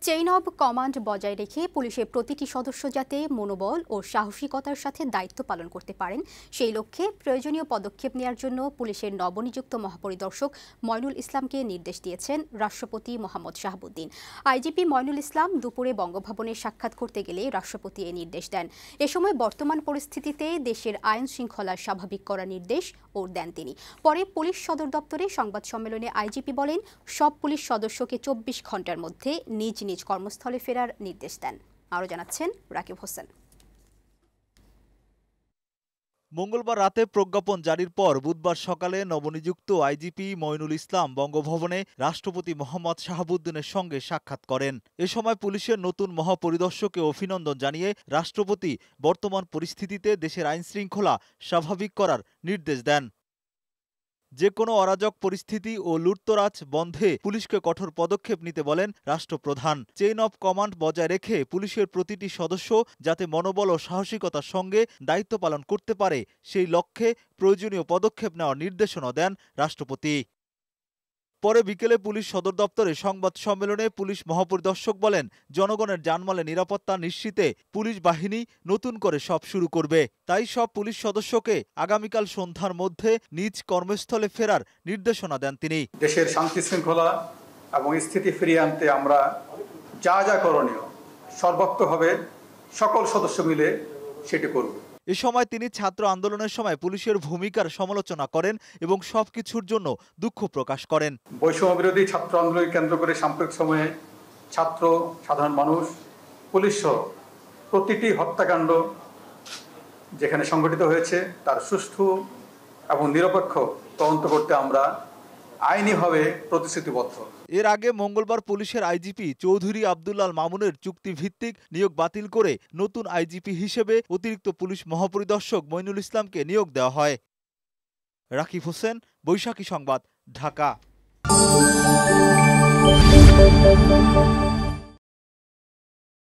Chain of command বজায় রেখে পুলিশের প্রতিটি সদস্য যাতে মনোবল ও সাহসিকতার সাথে দায়িত্ব পালন করতে পারেন সেই লক্ষ্যে প্রয়োজনীয় পদক্ষেপ নেওয়ার জন্য পুলিশের নবনিযুক্ত মহাপরিদর্শক ময়নুল ইসলামকে নির্দেশ দিয়েছেন রাষ্ট্রপতি মোহাম্মদ শাহাবুদ্দিন। আইজিপি ময়নুল ইসলাম দুপুরে বঙ্গভবনে সাক্ষাৎ করতে গেলে রাষ্ট্রপতি এ নির্দেশ দেন। এ সময় বর্তমান পরিস্থিতিতে দেশের আইন শৃঙ্খলা স্বাভাবিক করার নির্দেশ দেন তিনি। পরে পুলিশ সদর দপ্তরে সংবাদ সম্মেলনে আইজিপি বলেন, সব পুলিশ সদস্যকে ২৪ ঘন্টার মধ্যে নিজ নিজ কর্মস্থলে ফেরার নির্দেশ দেন। আরও জানাচ্ছেন রাকিব হোসেন। মঙ্গলবার রাতে প্রজ্ঞাপন জারির পর বুধবার সকালে নবনিযুক্ত আইজিপি ময়নুল ইসলাম বঙ্গভবনে রাষ্ট্রপতি মোহাম্মদ শাহাবুদ্দিনের সঙ্গে সাক্ষাৎ করেন। এ সময় পুলিশের নতুন মহাপরিদর্শককে অভিনন্দন জানিয়ে রাষ্ট্রপতি বর্তমান পরিস্থিতিতে দেশের আইনশৃঙ্খলা স্বাভাবিক করার নির্দেশ দেন। যে কোনো অরাজক পরিস্থিতি ও লুটতরাজ বন্ধে পুলিশকে কঠোর পদক্ষেপ নিতে বলেন রাষ্ট্রপ্রধান। চেইন অব কমান্ড বজায় রেখে পুলিশের প্রতিটি সদস্য যাতে মনোবল ও সাহসিকতার সঙ্গে দায়িত্ব পালন করতে পারে সেই লক্ষ্যে প্রয়োজনীয় পদক্ষেপ নেওয়ার নির্দেশনা দেন রাষ্ট্রপতি। পরে বিকেলে পুলিশ সদর দপ্তরে সংবাদ সম্মেলনে পুলিশ মহাপরিদর্শক বলেন, জনগণের জানমালের নিরাপত্তা নিশ্চিতে পুলিশ বাহিনী নতুন করে সব শুরু করবে। তাই সব পুলিশ সদস্যকে আগামীকাল সন্ধ্যার মধ্যে নিজ কর্মস্থলে ফেরার নির্দেশনা দেন তিনি। দেশের শান্তি শৃঙ্খলা এবং স্থিতি ফিরিয়ে আনতে আমরা যা যা করণীয় সর্বাত্মকভাবে সকল সদস্য মিলে সেটি করব। এ সময় তিনি ছাত্র আন্দোলনের সময় পুলিশের ভূমিকার সমালোচনা করেন এবং সবকিছুর জন্য দুঃখ প্রকাশ করেন। বৈষম্য বিরোধী ছাত্র আন্দোলনকে কেন্দ্র করে সাম্প্রতিক সময়ে ছাত্র, সাধারণ মানুষ, পুলিশ সহ প্রতিটি হত্যাকাণ্ড যেখানে সংঘটিত হয়েছে তার সুষ্ঠু এবং নিরপেক্ষ তদন্ত করতে আমরা আইনিভাবে প্রতিশ্রুতিবদ্ধ। এর আগে মঙ্গলবার পুলিশের আইজিপি চৌধুরী আব্দুল্লাল মামুনের চুক্তিভিত্তিক নিয়োগ বাতিল করে নতুন আইজিপি হিসেবে অতিরিক্ত পুলিশ মহাপরিদর্শক মইনুল ইসলামকে নিয়োগ দেওয়া হয়। রাকিব হোসেন, বৈশাখী সংবাদ, ঢাকা।